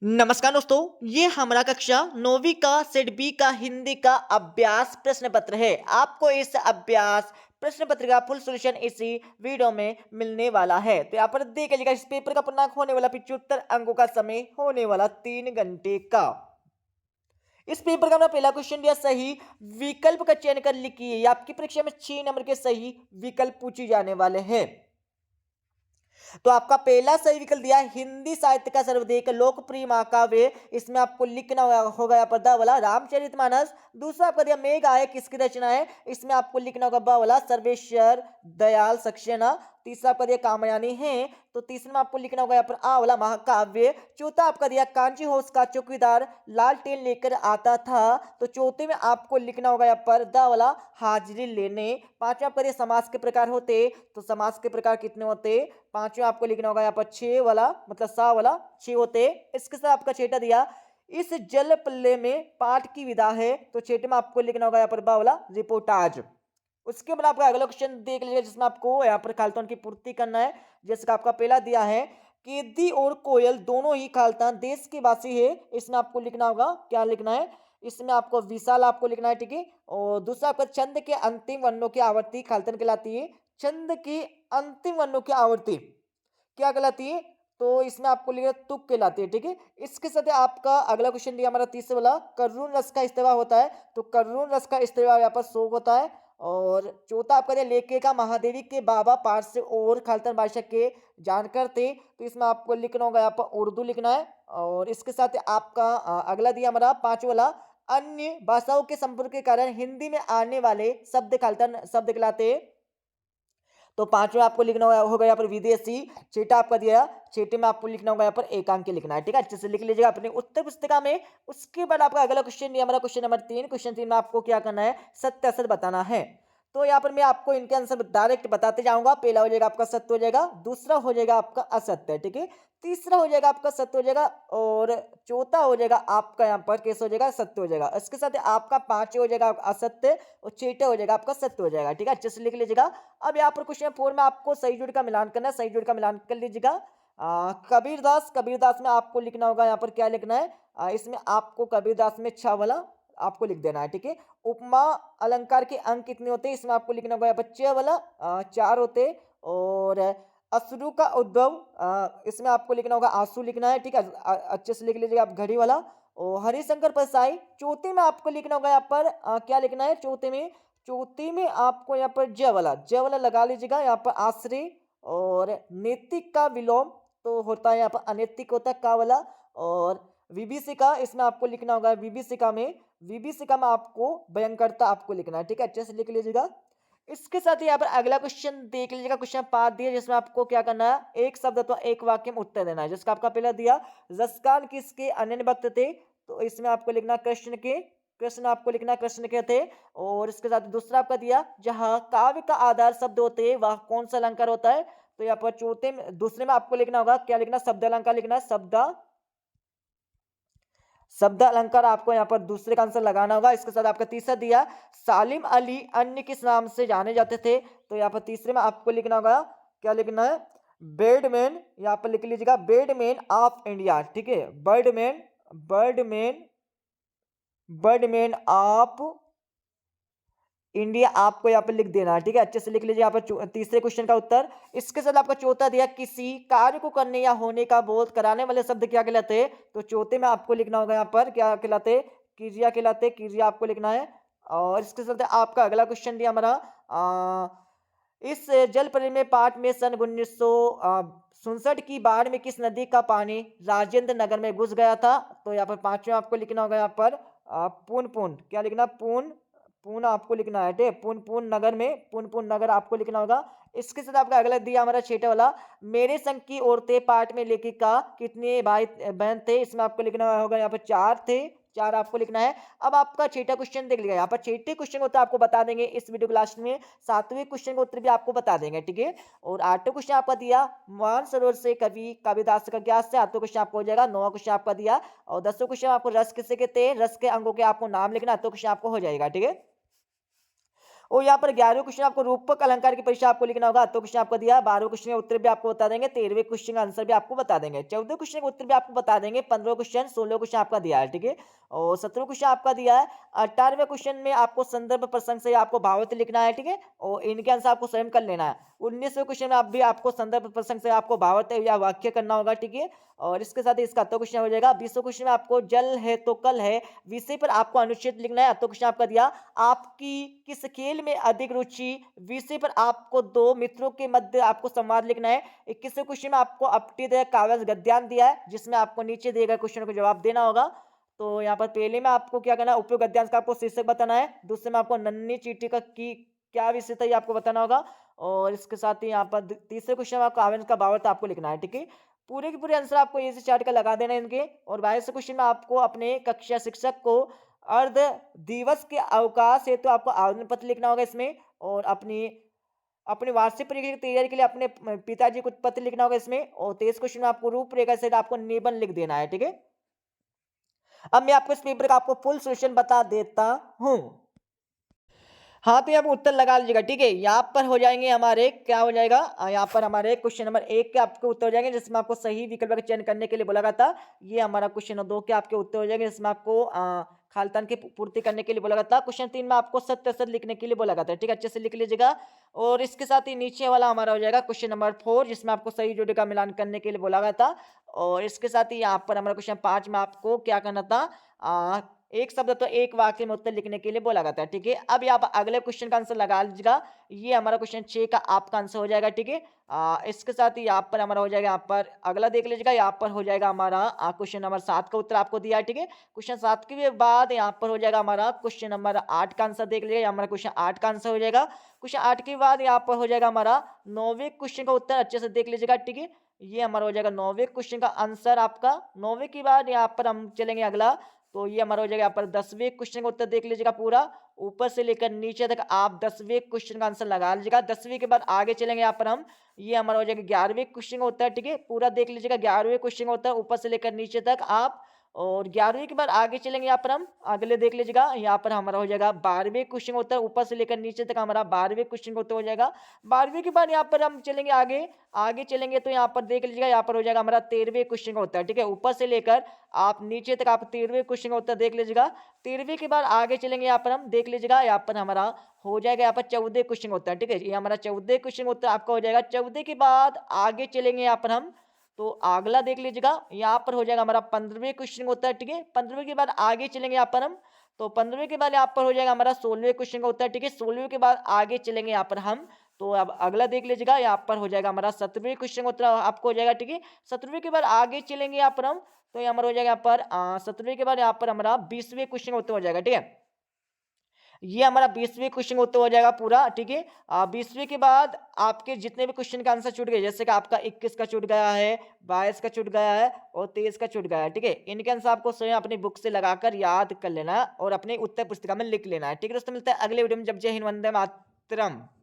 नमस्कार दोस्तों, ये हमारा कक्षा 9वीं का सेट बी का हिंदी का अभ्यास प्रश्न पत्र है। आपको इस अभ्यास प्रश्न पत्र का फुल सॉल्यूशन इसी वीडियो में मिलने वाला है। तो यहाँ पर देख लीजिएगा, इस पेपर का पूर्णांक होने वाला 75 अंकों का समय होने वाला 3 घंटे का। इस पेपर का हमने पहला क्वेश्चन दिया, सही विकल्प का चयन कर लिखिए। आपकी परीक्षा में 6 नंबर के सही विकल्प पूछे जाने वाले हैं। तो आपका पहला सही विकल्प दिया हिंदी साहित्य का सर्वाधिक लोकप्रिय महाकाव्य, इसमें आपको लिखना होगा यहाँ पर द वाला रामचरितमानस। दूसरा आपका दिया मेघ आए किसकी रचना है, इसमें आपको लिखना होगा ब वाला सर्वेश्वर दयाल सक्सेना। तीसरा आपका दिया कामयानी है, तो तीसरे में आपको लिखना होगा यहाँ पर आ वाला महाकाव्य। चौथा आपका दिया कांची होश का चौकीदार लालटेन लेकर आता था, तो चौथे में आपको लिखना होगा यहाँ पर द वाला हाजिरी लेने। पांचवा आपका दिया समास के प्रकार होते, तो समास के प्रकार कितने होते, पांचवा आपको लिखना होगा यहाँ पर 6 वाला मतलब सा वाला 6 होते। इसके साथ आपका छेटा दिया इस जल पल्ले में पाठ की विधा है, तो छेटे में आपको लिखना होगा यहाँ पर बा वाला रिपोर्टाज। उसके बाद आपका अगला क्वेश्चन देख लीजिए, जिसमें आपको यहाँ पर खालिस्तान की पूर्ति करना है। जैसे कि आपका पहला दिया है केदी और कोयल दोनों ही खालिस्तान देश के वासी है, इसमें आपको लिखना होगा क्या लिखना है, इसमें आपको विशाल आपको लिखना है, ठीक है। और दूसरा आपका छंद के अंतिम वर्णों की आवर्ती खालिस्तान कहलाती है। छंद की अंतिम वर्णों की आवर्ती क्या कहलाती है, तो इसमें आपको लिखना तुक कहलाती है, ठीक है। इसके साथ आपका अगला क्वेश्चन दिया हमारा तीसरा वाला करुण रस का इस्तेवा होता है, तो करुण रस का इस्तेवा यहाँ पर शोक होता है। और चौथा आपका दिया लेके का महादेवी के बाबा पारसी और खालिस्तान बादशाह के जानकार थे, तो इसमें आपको लिखना होगा यहाँ पर उर्दू लिखना है। और इसके साथ आपका अगला दिया हमारा पांचवा वाला अन्य भाषाओं के संपर्क के कारण हिंदी में आने वाले शब्द खालिस्तान शब्द कहलाते हैं, तो पांचवा आपको लिखना होगा यहाँ पर विदेशी। छठा आपका दिया छठे में आपको लिखना होगा यहाँ पर एकांकी लिखना है, ठीक है, अच्छे से लिख लीजिएगा अपने उत्तर पुस्तिका में। उसके बाद आपका अगला क्वेश्चन हमारा क्वेश्चन नंबर 3। क्वेश्चन 3 में आपको क्या करना है, सत्य असत बताना है। तो यहाँ पर मैं आपको इनके आंसर डायरेक्ट बताते जाऊंगा। पहला हो जाएगा आपका सत्य हो जाएगा, दूसरा हो जाएगा आपका असत्य, ठीक है, तीसरा हो जाएगा आपका सत्य हो जाएगा, और चौथा हो जाएगा आपका यहाँ पर कैसे हो जाएगा सत्य हो जाएगा। इसके साथ आपका पांचवा हो जाएगा असत्य और छठा हो जाएगा आपका सत्य हो जाएगा, ठीक है, अच्छे से लिख लीजिएगा। अब यहाँ पर क्वेश्चन 4 में आपको सही जोड़ का मिलान करना है, सही जोड़ का मिलान कर लीजिएगा। कबीरदास, कबीरदास में आपको लिखना होगा यहाँ पर क्या लिखना है, इसमें आपको कबीरदास में 6 वाला आपको लिख देना है, ठीक है। उपमा अलंकार के अंक कितने होते हैं, इसमें आपको लिखना होगा यहाँ पर 6 वाला 4 होते। और अश्रु का उद्भव इसमें आपको लिखना होगा आंसू लिखना है, ठीक है, अच्छे से लिख लीजिएगा आप घड़ी वाला। और हरिशंकर परसाई चौथे में आपको लिखना होगा यहाँ पर क्या लिखना है, चौथे में आपको यहाँ पर जय वाला लगा लीजिएगा यहाँ पर आश्रय। और नैतिक का विलोम तो होता है यहाँ पर अनैतिक होता है का वाला। और विभीषिका इसमें आपको लिखना होगा विभीषिका में आपको भयंकरता आपको लिखना है, ठीक है, अच्छे से लिख लीजिएगा। इसके साथ ही यहाँ पर अगला क्वेश्चन देख लीजिएगा, क्वेश्चन 5 दिया जिसमें आपको क्या करना है, एक शब्द अथवा एक वाक्य में उत्तर देना है। जिसका आपका पहला दिया जसकान किसके अनन्य भक्त थे, तो इसमें आपको लिखना कृष्ण आपको लिखना कृष्ण के थे। और इसके साथ दूसरा आपका दिया जहाँ काव्य का आधार शब्द होते हैं वह कौन सा अलंकार होता है, तो यहाँ पर चौथे में दूसरे में आपको लिखना होगा क्या लिखना, शब्द अलंकार लिखना है, शब्द अलंकार आपको यहाँ पर दूसरे का आंसर लगाना होगा। इसके साथ आपका तीसरा दिया सालिम अली अन्य किस नाम से जाने जाते थे, तो यहाँ पर तीसरे में आपको लिखना होगा क्या लिखना है, बेडमैन, यहाँ पर लिख लीजिएगा बेडमैन ऑफ इंडिया, ठीक है, बर्डमैन ऑफ इंडिया आपको यहाँ पर लिख देना है, ठीक है, अच्छे से लिख लीजिए यहाँ पर तीसरे क्वेश्चन का उत्तर। इसके साथ आपका चौथा दिया किसी कार्य को करने या होने का बोध कराने वाले शब्द क्या कहलाते हैं, तो चौथे में आपको लिखना होगा यहाँ पर क्या कहलाते, क्रिया आपको लिखना है। और इसके साथ आपका अगला क्वेश्चन दिया हमारा इस जल प्रलय में पाठ में सन 1967 की बाढ़ में किस नदी का पानी राजेंद्र नगर में घुस गया था, तो यहाँ पर पांचवा आपको लिखना होगा यहाँ पर पुन क्या लिखना, पूर्ण आपको लिखना है, ठीक, पूर्ण नगर में पूर्ण नगर आपको लिखना होगा। इसके साथ आपका अगला दिया हमारा छठा वाला मेरे संग की औरतें पाठ में लेखिका कितने भाई बहन थे, इसमें आपको लिखना होगा यहाँ पर 4 थे, 4 आपको लिखना है। अब आपका छठा क्वेश्चन देख लिया, यहाँ पर छठे क्वेश्चन का उत्तर आपको बता देंगे इस वीडियो के लास्ट में, 7वें क्वेश्चन का उत्तर भी आपको बता देंगे, ठीक है। और 8वां क्वेश्चन आपका दिया मानसरोवर से कवि कालिदास का क्या से 8वां क्वेश्चन आपको हो जाएगा। 9वां क्वेश्चन आपका दिया और 10वां क्वेश्चन आपको रस किसे कहते हैं, रस के अंगों के आपको नाम लिखना, 8वां क्वेश्चन आपको हो जाएगा, ठीक है। और यहाँ पर 11वें क्वेश्चन आपको रूपक अलंकार की परीक्षा आपको लिखना होगा। तो क्वेश्चन आपको दिया है, 12वें क्वेश्चन का उत्तर भी आपको बता देंगे, 13वें क्वेश्चन का आंसर भी आपको बता देंगे, 14वें क्वेश्चन का उत्तर भी आपको बता देंगे, 15वां क्वेश्चन, 16वां क्वेश्चन आपका दिया है, ठीक है। और 17वां क्वेश्चन आपका दिया है, 18वें क्वेश्चन में आपको संदर्भ प्रसंग से आपको भावार्थ लिखना है, ठीक है। और इनके आंसर आपको स्वयं कर लेना है। 19वें क्वेश्चन में आप भी आपको संदर्भ प्रसंग से आपको भावार्थ या वाक्य करना होगा, ठीक है। और इसके साथ ही इसका तो क्वेश्चन हो जाएगा। 20वें क्वेश्चन में आपको जल है तो कल है विषय पर आपको अनुच्छेद लिखना है। तो क्वेश्चन आपका दिया, आपकी किस खेल में अधिक रुचि विषय पर आपको दो मित्रों के मध्य आपको संवाद लिखना है। 21वें क्वेश्चन में आपको अपठित कागज गद्यांश दिया है, जिसमें आपको नीचे दिए गए क्वेश्चन को जवाब देना होगा। तो यहाँ पर पहले में आपको क्या करना है, उपयोग गद्यांश का आपको शीर्षक बताना है। दूसरे में आपको नन्ही चींटी का की क्या विषय था ये आपको बताना होगा। और इसके साथ ही यहाँ पर तीसरे क्वेश्चन में आपको आवेदन का भावार्थ आपको लिखना है, ठीक है। पूरे के पूरे आंसर आपको ए से चार्ट का लगा देना है इनके। और 22वें क्वेश्चन में आपको अपने कक्षा शिक्षक को अर्ध दिवस के अवकाश हेतु तो आपको आवेदन पत्र लिखना होगा इसमें। और अपनी अपनी वार्षिक परीक्षा की तैयारी के लिए अपने पिताजी को पत्र लिखना होगा इसमें। और 23 क्वेश्चन में आपको रूपरेखा सहित आपको निबंध लिख देना है, ठीक है। अब मैं आपको इस पेपर का आपको फुल सॉल्यूशन बता देता हूँ। हाँ, तो यहाँ पे उत्तर लगा लीजिएगा, ठीक है। यहाँ पर हो जाएंगे हमारे, क्या हो जाएगा, यहाँ पर हमारे क्वेश्चन नंबर 1 के आपके उत्तर हो जाएंगे, जिसमें आपको सही विकल्प का चयन करने के लिए बोला गया था। ये हमारा क्वेश्चन नंबर 2 के आपके उत्तर हो जाएंगे, जिसमें आपको खालिस्तान की पूर्ति करने के लिए बोला गया था। क्वेश्चन 3 में आपको सत्य असत लिखने के लिए बोला गया था, ठीक है, अच्छे से लिख लीजिएगा। और इसके साथ ही नीचे वाला हमारा हो जाएगा क्वेश्चन नंबर 4, जिसमें आपको सही जोड़ी का मिलान करने के लिए बोला गया था। और इसके साथ ही यहाँ पर हमारा क्वेश्चन 5 में आपको क्या करना था, एक शब्द तो एक वाक्य में उत्तर लिखने के लिए बोला गया था, ठीक है। अब यहाँ पर अगले क्वेश्चन का आंसर लगा लीजिएगा। ये हमारा क्वेश्चन 6 का आपका आंसर हो जाएगा, ठीक है। इसके साथ ही यहाँ पर हमारा हो जाएगा, यहाँ पर अगला देख लीजिएगा, यहाँ पर हो जाएगा हमारा क्वेश्चन नंबर 7 का उत्तर आपको दिया है, ठीक है। क्वेश्चन 7 के बाद यहाँ पर हो जाएगा हमारा क्वेश्चन नंबर 8 का आंसर देख लीजिएगा, हमारा क्वेश्चन 8 का आंसर हो जाएगा। क्वेश्चन 8 के बाद यहाँ पर हो जाएगा हमारा 9वें क्वेश्चन का उत्तर, अच्छे से देख लीजिएगा, ठीक है। ये हमारा हो जाएगा 9वें क्वेश्चन का आंसर आपका। 9वें के बाद यहाँ पर हम चलेंगे अगला, तो ये हमारा हो जाएगा यहाँ पर 10वें क्वेश्चन का उत्तर देख लीजिएगा, पूरा ऊपर से लेकर नीचे तक आप 10वें क्वेश्चन का आंसर लगा लीजिएगा। 10वीं के बाद आगे चलेंगे यहाँ पर हम, ये हमारा हो जाएगा 11वें क्वेश्चन का उत्तर, ठीक है, पूरा देख लीजिएगा। 11वें क्वेश्चन का उत्तर ऊपर से लेकर नीचे तक आप। और 11वीं के बाद आगे चलेंगे यहाँ पर हम, अगले देख लीजिएगा, यहाँ पर हमारा हो जाएगा 12वें क्वेश्चन का उत्तर, ऊपर से लेकर नीचे तक हमारा 12वें क्वेश्चन का उत्तर हो जाएगा। 12वीं के बाद यहाँ पर हम चलेंगे आगे, आगे चलेंगे तो यहाँ पर देख लीजिएगा, यहाँ पर हो जाएगा हमारा 13वें क्वेश्चन का उत्तर, ठीक है, ऊपर से लेकर आप नीचे तक आप 13वें क्वेश्चन का उत्तर देख लीजिएगा। 13वीं के बाद आगे चलेंगे यहाँ पर हम, देख लीजिएगा, यहाँ पर हमारा हो जाएगा यहाँ पर 14वें क्वेश्चन का उत्तर, ठीक है, ये हमारा 14वें क्वेश्चन का उत्तर आपका हो जाएगा। 14 के बाद आगे चलेंगे यहाँ पर हम, तो अगला देख लीजिएगा, यहाँ पर हो जाएगा हमारा 15वें क्वेश्चन का उत्तर, ठीक है। 15वें के बाद आगे चलेंगे यहाँ पर हम, तो 15वें के बाद यहाँ पर हो जाएगा हमारा 16वें क्वेश्चन का उत्तर, ठीक है। 16वें के बाद आगे चलेंगे यहाँ पर हम, तो अब अगला देख लीजिएगा, यहाँ पर हो जाएगा हमारा 17वें क्वेश्चन का उत्तर आपको हो जाएगा, ठीक है। 17वें के बाद आगे चलेंगे यहाँ पर हम, तो ये हमारा हो जाएगा यहाँ पर 17वें के बाद यहाँ पर हमारा 20वें क्वेश्चन का उत्तर हो जाएगा, ठीक है। ये हमारा 20वें क्वेश्चन का उत्तर हो जाएगा पूरा, ठीक है। 20वें के बाद आपके जितने भी क्वेश्चन का आंसर छूट गए, जैसे कि आपका 21 का छूट गया है, 22 का छूट गया है और 23 का छूट गया है, ठीक है। इनके आंसर आपको स्वयं अपनी बुक से लगाकर याद कर लेना है और अपनी उत्तर पुस्तिका में लिख लेना है, ठीक है दोस्तों। मिलता है अगले वीडियो में, जब जय हिंद, वंदे मातरम।